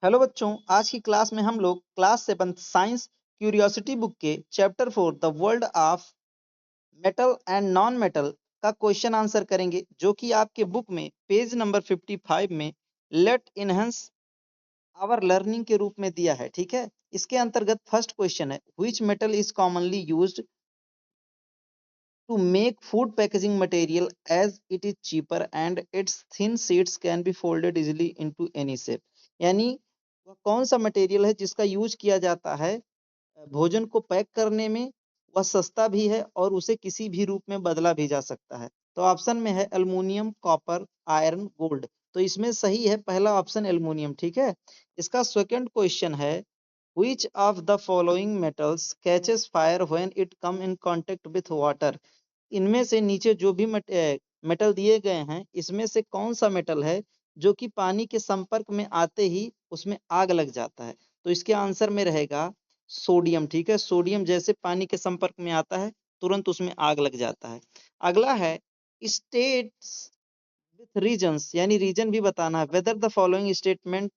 Hello बच्चों, आज की क्लास में हम लोग क्लास 7 साइंस क्यूरियोसिटी बुक के chapter 4 the world of metal and non metal का क्वेश्चन आंसर करेंगे, जो कि आपके बुक में पेज नंबर 55 में लेट इनहेंस आवर लर्निंग के रूप में दिया है। ठीक है, इसके अंतर्गत फर्स्ट क्वेश्चन है, which metal is commonly used to make food packaging material as it is cheaper and its thin sheets can be folded easily into any shape। यानी वह कौन सा मटेरियल है जिसका यूज किया जाता है भोजन को पैक करने में, वह सस्ता भी है और उसे किसी भी रूप में बदला भी जा सकता है। तो ऑप्शन में है एल्युमिनियम, कॉपर, आयरन, गोल्ड। तो इसमें सही है पहला ऑप्शन एल्युमिनियम। ठीक है, इसका सेकंड क्वेश्चन है, which of the following metals catches fire when it come in contact with water। इनमें से नीचे जो भी मेटल दिए गए हैं, इसमें से कौन सा मेटल है जो कि पानी के संपर्क में आते ही उसमें आग लग जाता है। तो इसके आंसर में रहेगा सोडियम। ठीक है, सोडियम जैसे पानी के संपर्क में आता है तुरंत उसमें आग लग जाता है। अगला है स्टेट्स विथ रीजन्स, यानी रीजन भी बताना है, whether the following statement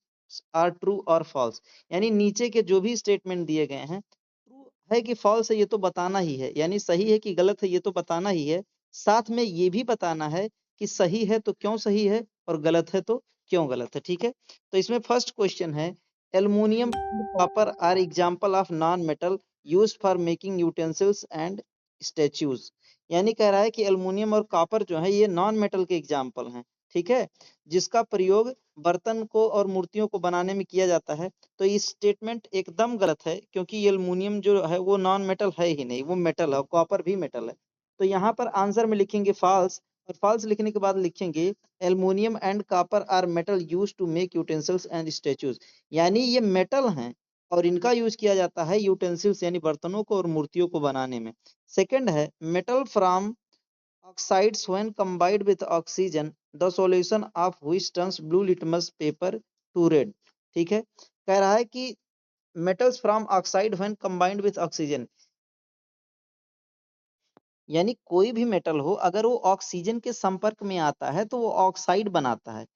are true और फॉल्स। यानी नीचे के जो भी स्टेटमेंट दिए गए हैं ट्रू है कि फॉल्स है ये तो बताना ही है, यानी सही है कि गलत है ये तो बताना ही है। साथ में ये भी बताना है कि सही है तो क्यों सही है और गलत है तो क्यों गलत है। ठीक है, तो इसमें फर्स्ट क्वेश्चन है, aluminium and copper are example of non metal used for making utensils and statues. यानी कह रहा है कि एल्युमिनियम और कॉपर जो है ये नॉन मेटल के एग्जाम्पल हैं। ठीक है, जिसका प्रयोग बर्तन को और मूर्तियों को बनाने में किया जाता है। तो ये स्टेटमेंट एकदम गलत है, क्योंकि ये एल्युमिनियम जो है वो नॉन मेटल है ही नहीं, वो मेटल है, कॉपर भी मेटल है। तो यहाँ पर आंसर में लिखेंगे फॉल्स, और फॉल्स लिखने के बाद लिखेंगे aluminium and copper are metal used to make utensils and statues. यानी ये मेटल हैं और इनका यूज किया जाता है यूटेंसिल्स यानी बर्तनों को और मूर्तियों को बनाने में। सेकंड है, metal from oxides when combined with oxygen the solution of which turns blue litmus paper to red। ठीक है, कह रहा है कि metals from oxide when combined with oxygen, यानी कोई भी मेटल हो अगर वो ऑक्सीजन के संपर्क में आता है तो वो ऑक्साइड बनाता है।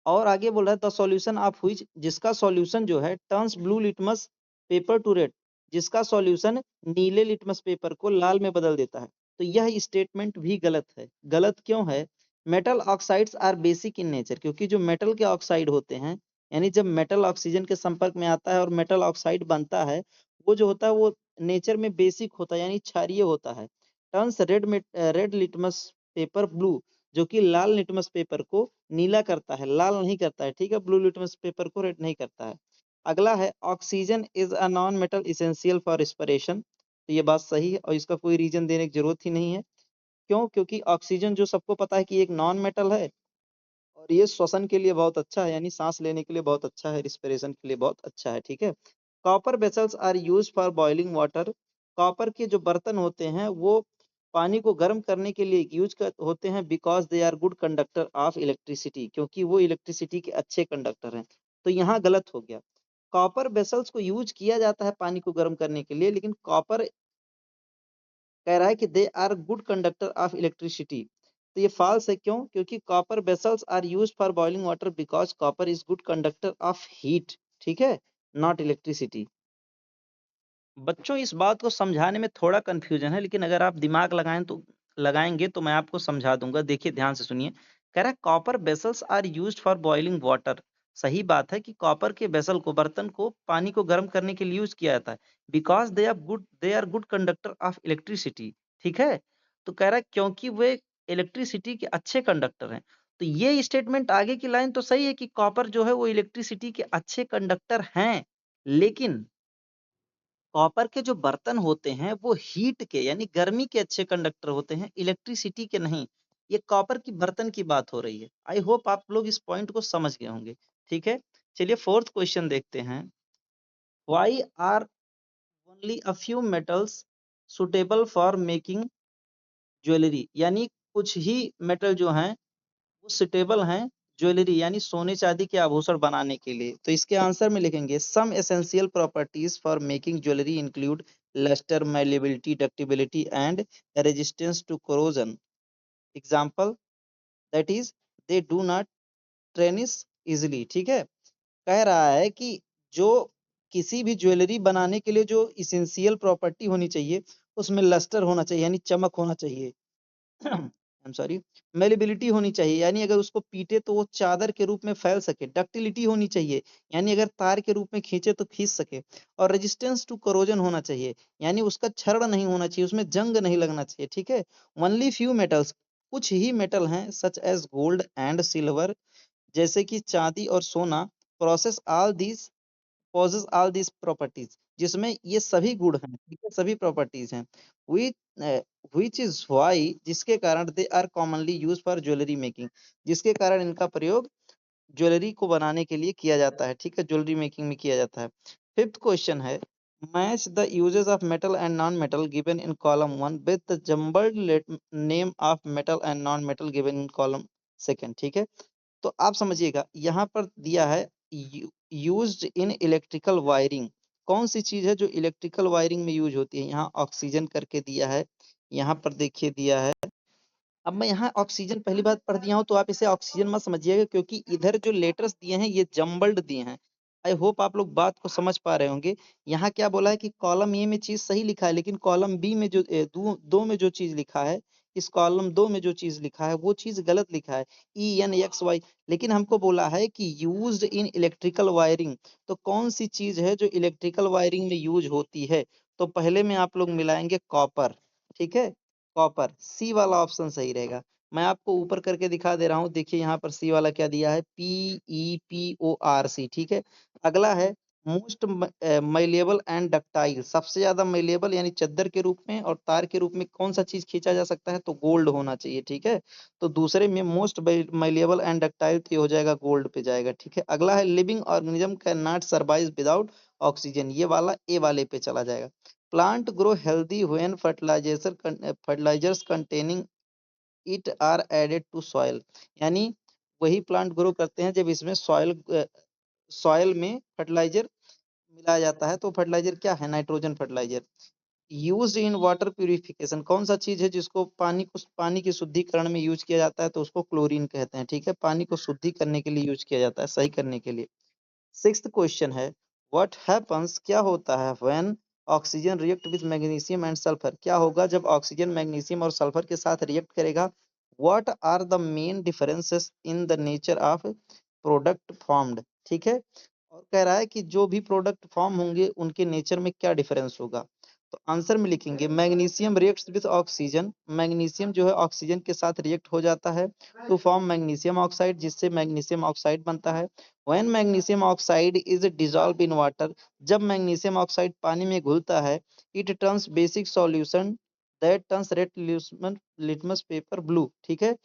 और आगे बोल रहा है द सॉल्यूशन ऑफ व्हिच, जिसका सॉल्यूशन जो है turns blue litmus paper two red, जिसका सॉल्यूशन नीले लिटमस पेपर को लाल में बदल देता है। तो यह स्टेटमेंट भी गलत है। गलत क्यों है? Metal oxides are basic in nature, क्योंकि जो मेटल के ऑक्साइड होते हैं, यानी जब मेटल ऑक्सीजन के संपर्क में आता है और मेटल ऑक्साइड बनता है, वो जो होता है वो नेचर में बेसिक होता है यानी क्षारीय होता है। Turns red litmus paper blue, जो कि लाल लिटमस पेपर को नीला करता है, लाल नहीं करता है। ठीक है, ब्लू लिटमस पेपर को रेड नहीं करता है। अगला है oxygen is a non metal essential for respiration. तो ये बात सही है और इसका कोई रीजन देने की जरूरत ही नहीं है। क्यों? क्योंकि ऑक्सीजन जो सबको पता है कि एक नॉन मेटल है और ये श्वसन के लिए बहुत अच्छा है, यानी सांस लेने के लिए बहुत अच्छा है, रिस्पिरेशन के लिए बहुत अच्छा है। ठीक है, copper vessels are use for boiling water. Copper के जो बर्तन होते हैं वो पानी को गर्म करने के लिए होते हैं, because they are good conductor of electricity, क्योंकि वो इलेक्ट्रिसिटी के अच्छे कंडक्टर हैं। तो यहाँ गलत हो गया। कॉपर वेसल्स को यूज किया जाता है पानी को गर्म करने के लिए, लेकिन कॉपर कह रहा है कि they are good conductor of electricity. तो ये फॉल्स है। क्यों? क्योंकि copper vessels are used for boiling water because copper is good conductor of heat. ठीक है, नॉट इलेक्ट्रिसिटी। बच्चों इस बात को समझाने में थोड़ा कंफ्यूजन है, लेकिन अगर आप दिमाग लगाएंगे तो मैं आपको समझा दूंगा। देखिए ध्यान से सुनिए। कह रहा है copper vessels are used for boiling water. सही बात है कि कॉपर के वेसल को, बर्तन को पानी को गर्म करने के लिए यूज किया जाता है, because they are good conductor of electricity. ठीक है, तो कह रहा है क्योंकि वे इलेक्ट्रिसिटी के अच्छे कंडक्टर हैं। तो ये स्टेटमेंट आगे की लाइन तो सही है कि कॉपर जो है वो इलेक्ट्रिसिटी के अच्छे कंडक्टर हैं, लेकिन कॉपर के जो बर्तन होते हैं वो हीट के यानी गर्मी के अच्छे कंडक्टर होते हैं, इलेक्ट्रिसिटी के नहीं। ये कॉपर की बर्तन की बात हो रही है। आई होप आप लोग इस पॉइंट को समझ गए होंगे। ठीक है, चलिए फोर्थ क्वेश्चन देखते हैं। Why are only a few metals suitable for making jewellery. यानी कुछ ही मेटल जो हैं वो सुटेबल हैं ज्वेलरी यानी सोने चांदी के आभूषण बनाने के लिए। तो इसके आंसर में लिखेंगे some essential properties for making jewellery include lustre, malleability, ductility and resistance to corrosion. Example that is they do not tarnish easily. ठीक है, कह रहा है कि जो किसी भी ज्वेलरी बनाने के लिए जो इसेंशियल प्रॉपर्टी होनी चाहिए, उसमें लस्टर होना चाहिए यानी चमक होना चाहिए। आई एम सॉरी, मेलेबिलिटी होनी चाहिए यानी अगर उसको पीटे तो वो चादर के रूप में फैल सके, डक्टिलिटी होनी चाहिए यानी अगर तार के रूप में खींचे तो खींच सके, और रेजिस्टेंस टू करोजन होना चाहिए यानी उसका क्षरण नहीं होना चाहिए, उसमें जंग नहीं लगना चाहिए। ठीक है, ओनली फ्यू मेटल्स, कुछ ही मेटल हैं such as gold and silver, जैसे कि चांदी और सोना, possess all these possess all these properties, जिसमें ये सभी गुण हैं, ठीक है, सभी प्रॉपर्टीज हैं, which which is why, जिसके कारण they are commonly used for jewelry making, जिसके कारण इनका प्रयोग ज्वेलरी को बनाने के लिए किया जाता है। ठीक है, ज्वेलरी मेकिंग में किया जाता है। फिफ्थ क्वेश्चन है, match the uses of metal and non metal given in column one with the jumbled name of metal and non metal given in column second. ठीक है, तो आप समझिएगा यहाँ पर दिया है यूज्ड इन इलेक्ट्रिकल वायरिंग, कौन सी चीज है जो इलेक्ट्रिकल वायरिंग में यूज होती है, यहाँ ऑक्सीजन करके दिया है, यहाँ पर देखिए दिया है। अब मैं यहाँ ऑक्सीजन पहली बार पढ़ दिया हूँ तो आप इसे ऑक्सीजन मत समझिएगा, क्योंकि इधर जो लेटर्स दिए हैं ये जम्बल्ड दिए हैं। आई होप आप लोग बात को समझ पा रहे होंगे। यहाँ क्या बोला है कि कॉलम ए में चीज सही लिखा है, लेकिन कॉलम बी में जो दो में जो चीज लिखा है, इस कॉलम दो में जो चीज लिखा है वो चीज गलत लिखा है, ENXY। लेकिन हमको बोला है कि यूज्ड इन इलेक्ट्रिकल वायरिंग, तो कौन सी चीज है जो इलेक्ट्रिकल वायरिंग में यूज होती है, तो पहले में आप लोग मिलाएंगे कॉपर। ठीक है, कॉपर, सी वाला ऑप्शन सही रहेगा। मैं आपको ऊपर करके दिखा दे रहा हूँ, देखिए यहाँ पर सी वाला क्या दिया है, PEPORC। ठीक है, अगला है मोस्ट मैलेबल एंड डक्टाइल, सबसे ज्यादा मैलेबल यानी चद्दर के रूप में और तार के रूप में कौन सा चीज खींचा जा सकता है, तो गोल्ड होना चाहिए। ठीक है, तो दूसरे में मोस्ट मैलेबल एंड डक्टाइल तो ये हो जाएगा गोल्ड पे जाएगा। ठीक है, अगला है living organism can not survive without oxygen, ये वाला ए वाले पे चला जाएगा। Plant grow healthy when fertilizers containing it are added to soil, यानी वही प्लांट ग्रो करते हैं जब इसमें सॉइल में फर्टिलाइजर मिलाया जाता है। तो फर्टिलाइजर क्या है, nitrogen fertilizer. Used in water purification, कौन सा चीज है जिसको पानी के शुद्धिकरण में यूज किया जाता है, तो उसको क्लोरीन कहते हैं। ठीक है, पानी को शुद्धि करने के लिए यूज किया जाता है, सही करने के लिए। सिक्स्थ क्वेश्चन है, व्हाट हैपन्स, क्या होता है when oxygen react with magnesium and sulphur, क्या होगा जब ऑक्सीजन मैग्नीशियम और सल्फर के साथ रिएक्ट करेगा। What are the main differences in the nature of product formed. ठीक है, और कह रहा है कि जो भी प्रोडक्ट फॉर्म होंगे उनके नेचर में क्या डिफरेंस होगा। तो आंसर में लिखेंगे magnesium reacts with oxygen, magnesium जो है ऑक्सीजन के साथ रिएक्ट हो जाता है टू फॉर्म मैग्नीशियम ऑक्साइड, जिससे मैग्नीशियम ऑक्साइड बनता है। When magnesium oxide is dissolved in water, जब मैग्नीशियम ऑक्साइड पानी में घुलता है, it turns basic solution that turns red litmus paper blue। ठीक है,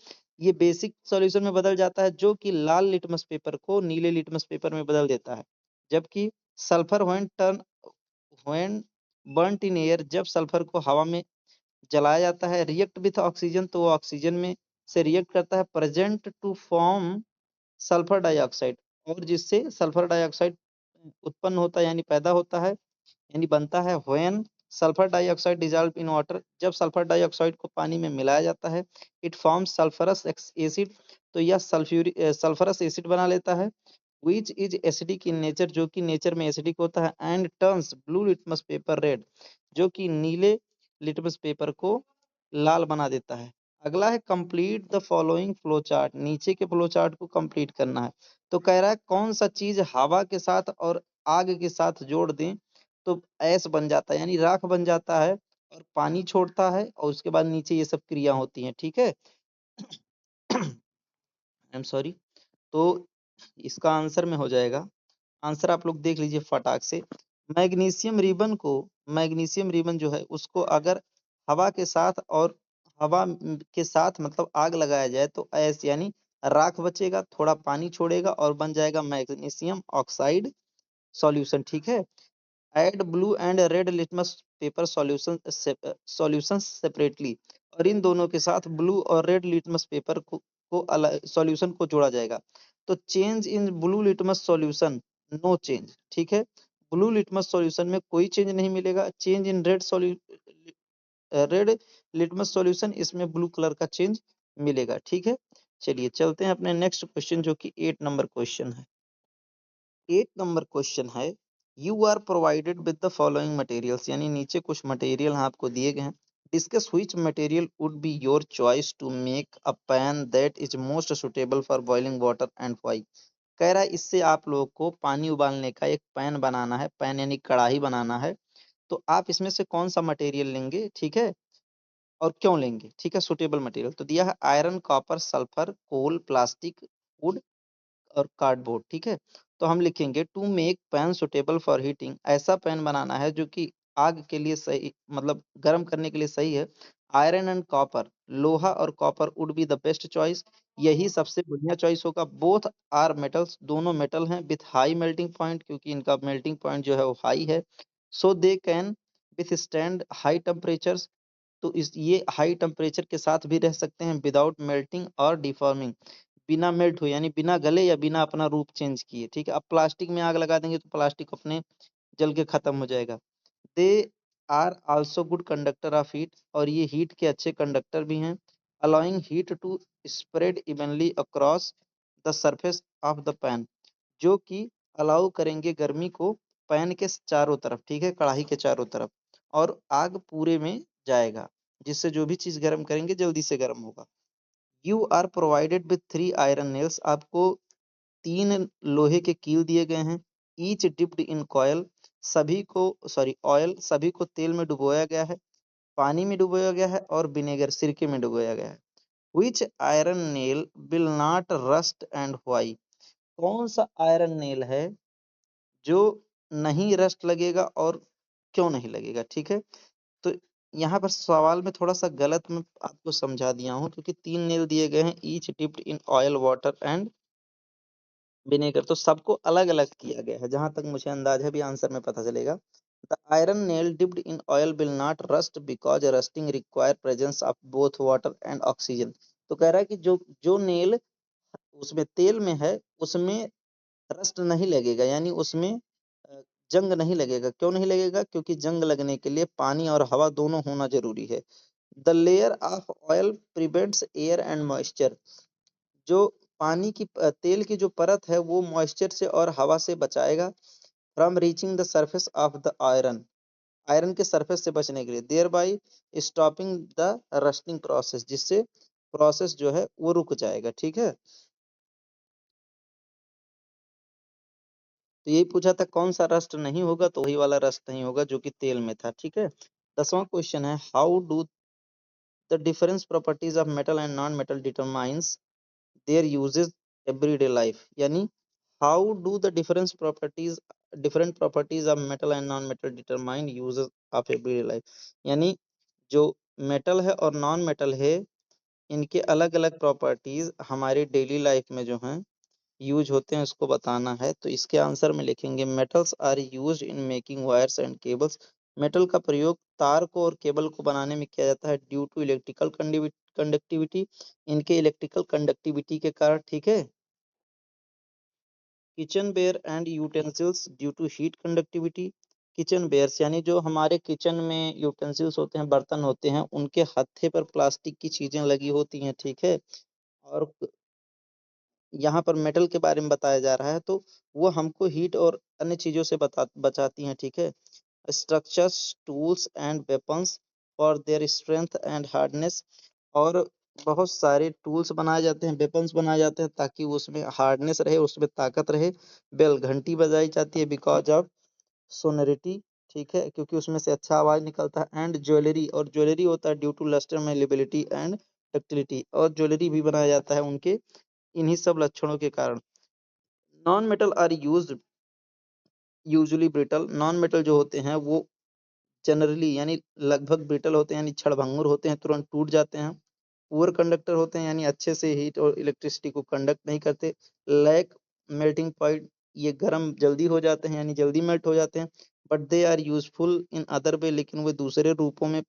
ये बेसिक सॉल्यूशन में बदल जाता है जो कि लाल लिटमस पेपर को नीले लिटमस पेपर में बदल देता है। जबकि sulphur when burnt in air, जब सल्फर को हवा में जलाया जाता है, रिएक्ट विथ ऑक्सीजन, तो वो ऑक्सीजन में से रिएक्ट करता है, present to form sulphur dioxide, और जिससे सल्फर डाइऑक्साइड उत्पन्न होता है यानी पैदा होता है यानी बनता है। When sulphur dioxide dissolve in water, जब सल्फर डाइऑक्साइड को पानी में मिलाया जाता है, इट फॉर्म्स सल्फरस एसिड, तो यह सल्फरस एसिड बना लेता है, which is acidic in nature, जो कि नेचर में एसिडिक होता है, and turns blue litmus paper red, जो कि नीले लिटमस पेपर को लाल बना देता है। अगला है complete the following flow chart, नीचे के फ्लो चार्ट को कंप्लीट करना है। तो कह रहा है कौन सा चीज हवा के साथ और आग के साथ जोड़ दें तो ऐस बन जाता है यानी राख बन जाता है, और पानी छोड़ता है, और उसके बाद नीचे ये सब क्रिया होती हैं। ठीक है, आई एम सॉरी, तो इसका आंसर में हो जाएगा, आंसर आप लोग देख लीजिए फटाक से। मैग्नीशियम रिबन को, मैग्नीशियम रिबन जो है उसको अगर हवा के साथ और के साथ मतलब आग लगाया जाए तो ऐसे यानी राख बचेगा, थोड़ा पानी छोड़ेगा और बन जाएगा मैग्नीशियम ऑक्साइड सॉल्यूशन। ठीक है, add blue and red litmus paper solution separately, और इन दोनों के साथ ब्लू और रेड लिटमस पेपर को सॉल्यूशन को जोड़ा जाएगा। तो change in blue litmus solution, no change. ठीक है, ब्लू लिटमस सॉल्यूशन में कोई चेंज नहीं मिलेगा। Change in red litmus solution, इसमें ब्लू कलर का चेंज मिलेगा। ठीक है, चलिए चलते हैं अपने नेक्स्ट क्वेश्चन जो कि 8 नंबर क्वेश्चन है। 8 नंबर क्वेश्चन है, you are provided with the following materials, यानी नीचे कुछ मटेरियल आपको दिए गए हैं। Discuss which material would be your choice to make a pan that is most suitable for boiling water and why. कह रहा है इससे आप लोगों को पानी उबालने का एक पैन बनाना है, पैन यानी कढ़ाई बनाना है, तो आप इसमें से कौन सा मटेरियल लेंगे, ठीक है, और क्यों लेंगे, ठीक है। सुटेबल मटेरियल तो दिया है iron, copper, sulphur, coal, plastic, wood और कार्डबोर्ड, ठीक है। तो हम लिखेंगे to make pan suitable for heating, ऐसा पैन बनाना है जो कि आग के लिए सही, मतलब गर्म करने के लिए सही है। आयरन एंड कॉपर, लोहा और copper would be the best choice, यही सबसे बढ़िया चॉइस होगा। बोथ आर मेटल्स, दोनों मेटल हैं, विथ हाई मेल्टिंग पॉइंट, क्योंकि इनका मेल्टिंग पॉइंट जो है वो हाई है। So they can withstand high temperatures, तो इस ये हाई टेम्परेचर के साथ भी रह सकते हैं, विदाउट मेल्टिंग और डिफॉर्मिंग, बिना मेल्ट हुए, यानी बिना गले या बिना अपना रूप चेंज किए, ठीक है। अब प्लास्टिक में आग लगा देंगे तो प्लास्टिक अपने जल के खत्म हो जाएगा। They are also good conductor of heat, और ये हीट के अच्छे कंडक्टर भी हैं। Allowing heat to spread evenly across the surface of the pan, जो कि अलाउ करेंगे गर्मी को पैन के चारों तरफ, ठीक है, कढ़ाई के चारों तरफ, और आग पूरे में जाएगा, जिससे जो भी चीज गर्म करेंगे जल्दी से गर्म होगा। You are provided with 3 iron nails, आपको 3 लोहे के कील दिए गए हैं। ईच डिप्ड इन कॉयल, सभी को ऑयल, सभी को तेल में डुबोया गया है, पानी में डुबोया गया है और विनेगर सिरके में डुबोया गया है। Which iron nail will not rust and why, कौन सा आयरन नेल है जो नहीं रस्ट लगेगा और क्यों नहीं लगेगा, ठीक है। तो यहाँ पर सवाल में थोड़ा सा गलत मैं आपको समझा दिया हूँ, क्योंकि 3 नेल दिए गए हैं, each dipped in oil, water and vinegar, तो सबको अलग अलग किया गया है, जहां तक मुझे अंदाज है, भी आंसर में पता चलेगा। The iron nail dipped in oil will not rust because rusting require presence of both water and oxygen. तो कह रहा है कि जो नेल उसमें तेल में है उसमें रस्ट नहीं लगेगा, यानी उसमें जंग नहीं लगेगा। क्यों नहीं लगेगा? क्योंकि जंग लगने के लिए पानी और हवा दोनों होना जरूरी है। The layer of oil prevents air and moisture, जो पानी की तेल की जो परत है वो मॉइस्चर से और हवा से बचाएगा। From reaching the surface of the iron, iron के सरफेस से बचने के लिए। Thereby stopping the rusting process, जिससे प्रोसेस जो है वो रुक जाएगा, ठीक है। तो यही पूछा था कौन सा रस्ट नहीं होगा, तो वही वाला रस्ट नहीं होगा जो कि तेल में था, ठीक है। 10वां क्वेश्चन है, how do the difference properties of metal and non metal determines their uses everyday life, यानी how do the different properties of metal and non metal determine uses of everyday life, यानी जो metal है और non metal है, इनके अलग अलग properties हमारे डेली लाइफ में जो हैं यूज होते हैं, उसको बताना है। तो इसके आंसर में लिखेंगे metals are used in making wires and cables, metal का प्रयोग तार को और केबल को बनाने में किया जाता है ड्यू टू इलेक्ट्रिकल कंडक्टिविटी, इनके इलेक्ट्रिकल कंडक्टिविटी के कारण, ठीक है। Kitchen ware and utensils due to heat conductivity, kitchen wares यानी जो हमारे किचन में यूटेंसिल्स होते हैं, बर्तन होते हैं, उनके हत्थे पर प्लास्टिक की चीजें लगी होती हैं, ठीक है। और यहाँ पर मेटल के बारे में बताया जा रहा है, तो वो हमको हीट और अन्य चीजों से बचाती हैं, ठीक है। Structures, tools and weapons for their strength and hardness, और बहुत सारे टूल्स बनाए जाते हैं, वेपन्स बनाए जाते हैं ताकि उसमें हार्डनेस रहे, उसमें ताकत रहे। बेल, घंटी बजाई जाती है बिकॉज ऑफ सोनरिटी, ठीक है, क्योंकि उसमें से अच्छा आवाज निकलता है। एंड ज्वेलरी, और ज्वेलरी होता है due to lustre, malleability and ductility, और ज्वेलरी भी बनाया जाता है उनके इन्हीं सब लक्षणों के कारण। Non metal are usually brittle, non metal जो होते हैं वो जनरली यानी लगभग ब्रिटल होते हैं, यानी क्षणभंगुर होते हैं, तुरंत टूट जाते हैं। पुअर कंडक्टर होते हैं, यानी अच्छे से हीट और इलेक्ट्रिसिटी को कंडक्ट नहीं करते। लैक मेल्टिंग पॉइंट, ये गर्म जल्दी हो जाते हैं, यानी जल्दी मेल्ट हो जाते हैं। But they are useful in other way, लेकिन वे दूसरे रूपों में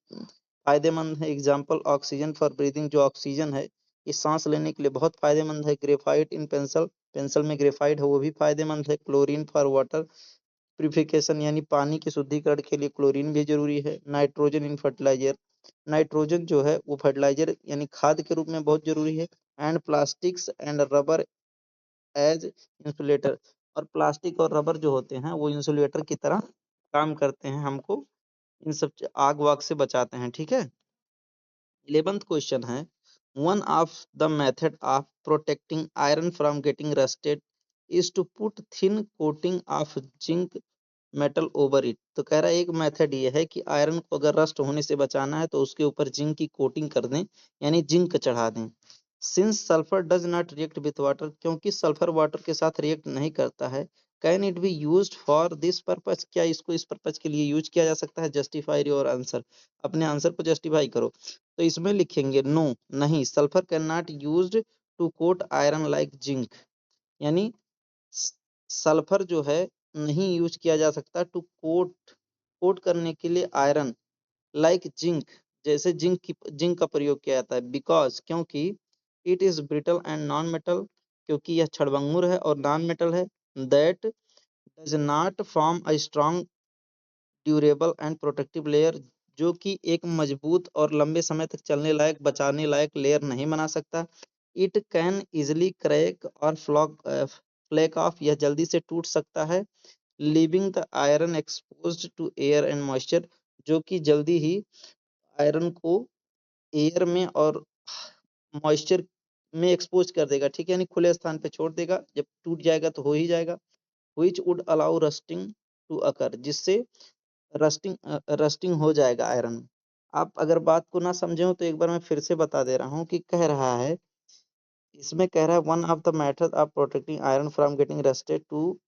फायदेमंद है। एग्जाम्पल ऑक्सीजन फॉर ब्रीदिंग, जो ऑक्सीजन है ये सांस लेने के लिए बहुत फायदेमंद है। ग्रेफाइट इन पेंसिल, पेंसिल में ग्रेफाइट है वो भी फायदेमंद है। क्लोरीन फॉर वाटर प्यूरिफिकेशन, यानी पानी के शुद्धिकरण के लिए क्लोरीन भी जरूरी है। नाइट्रोजन इन फर्टिलाइजर, नाइट्रोजन जो है वो फर्टिलाइजर यानी खाद के रूप में बहुत जरूरी है। And plastics and rubber as insulator, और प्लास्टिक और रबर जो होते हैं वो इंसुलेटर की तरह काम करते हैं, हमको इन सब आग वाग से बचाते हैं। ठीक है। 11th क्वेश्चन है, one of the method of protecting iron from getting rusted is to put thin coating of zinc metal over it. तो कह रहा है एक मेथड ये है कि आयरन को अगर रस्ट होने से बचाना है तो उसके ऊपर जिंक की कोटिंग कर दें, यानी जिंक चढ़ा दें। Since sulphur does not react with water, क्योंकि सल्फर वाटर के साथ रिएक्ट नहीं करता है, can it be used for this purpose, क्या इसको इस पर्पज के लिए यूज किया जा सकता है? जस्टिफाई योर आंसर, अपने आंसर को जस्टिफाई करो। तो इसमें लिखेंगे नो, नहीं, sulphur can not used to coat iron like zinc, यानी सल्फर जो है नहीं यूज किया जा सकता टू कोट करने के लिए आयरन लाइक जिंक, जैसे जिंक का प्रयोग किया जाता है। बिकॉज, क्योंकि it is brittle and non metal, क्योंकि यह क्षणभंगुर है और नॉन मेटल है। That does not form a strong durable and protective layer, जो कि एक मजबूत और लंबे समय तक चलने लायक, बचाने लायक लेयर नहीं बना सकता। इट कैन इजिली क्रैक और फ्लैक ऑफ, यह जल्दी से टूट सकता है। Leaving the iron exposed to air and moisture, जो कि जल्दी ही आयरन को एयर में और मॉइस्चर में एक्सपोज कर देगा। ठीक है, यानी खुले स्थान पे छोड़ देगा, जब टूट जाएगा तो हो ही जाएगा। Which would allow rusting to occur, जिससे रस्टिंग हो जाएगा आयरन। आप अगर बात को ना समझे हो तो एक बार मैं फिर से बता दे रहा हूँ कि कह रहा है, इसमें कह रहा है one of the method of protecting iron from getting rusted to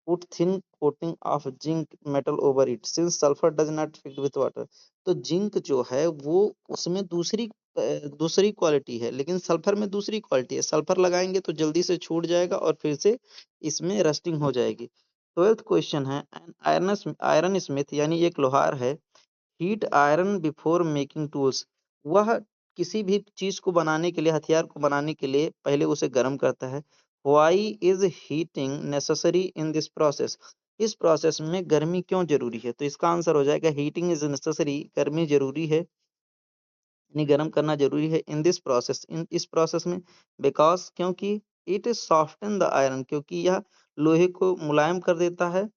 put thin coating of zinc metal over it since sulphur does not react with water. तो जिंक जो है वो उसमें दूसरी क्वालिटी है, लेकिन सल्फर में दूसरी क्वालिटी है। सल्फर लगाएंगे तो जल्दी से छूट जाएगा और फिर से इसमें रस्टिंग हो जाएगी। 12th क्वेश्चन है, आयरन स्मिथ यानी एक लोहार है, heat iron before making tools, वह किसी भी चीज को बनाने के लिए, हथियार को बनाने के लिए पहले उसे गर्म करता है। Why is heating necessary in this process, इस प्रोसेस में गर्मी क्यों जरूरी है? तो इसका आंसर हो जाएगा हीटिंग इज नेसेसरी, गर्मी जरूरी है, यानी गर्म करना जरूरी है। इन दिस प्रोसेस, इस प्रोसेस में, बिकॉज, क्योंकि, it is soften the iron, क्योंकि यह लोहे को मुलायम कर देता है।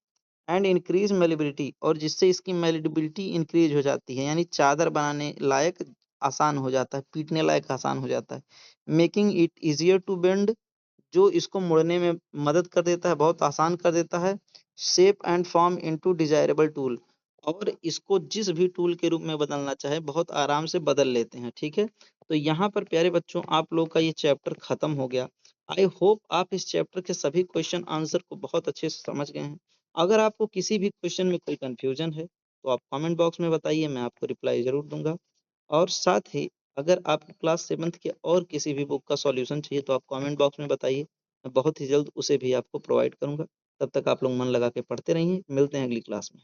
एंड इंक्रीज मेलिबिलिटी, और जिससे इसकी मेलिबिलिटी इंक्रीज हो जाती है, यानी चादर बनाने लायक आसान हो जाता है, पीटने लायक आसान हो जाता है। Making it easier to bend, जो इसको मुड़ने में मदद कर देता है, बहुत आसान कर देता है। Shape and form into desirable tool, और इसको जिस भी टूल के रूप में बदलना चाहे बहुत आराम से बदल लेते हैं। ठीक है, तो यहाँ पर प्यारे बच्चों आप लोग का ये चैप्टर खत्म हो गया। आई होप आप इस चैप्टर के सभी क्वेश्चन आंसर को बहुत अच्छे से समझ गए हैं। अगर आपको किसी भी क्वेश्चन में कोई कंफ्यूजन है तो आप कमेंट बॉक्स में बताइए, मैं आपको रिप्लाई जरूर दूंगा। और साथ ही अगर आपको क्लास 7th के और किसी भी बुक का सॉल्यूशन चाहिए तो आप कमेंट बॉक्स में बताइए, मैं बहुत ही जल्द उसे भी आपको प्रोवाइड करूंगा। तब तक आप लोग मन लगा के पढ़ते रहिए, मिलते हैं अगली क्लास में।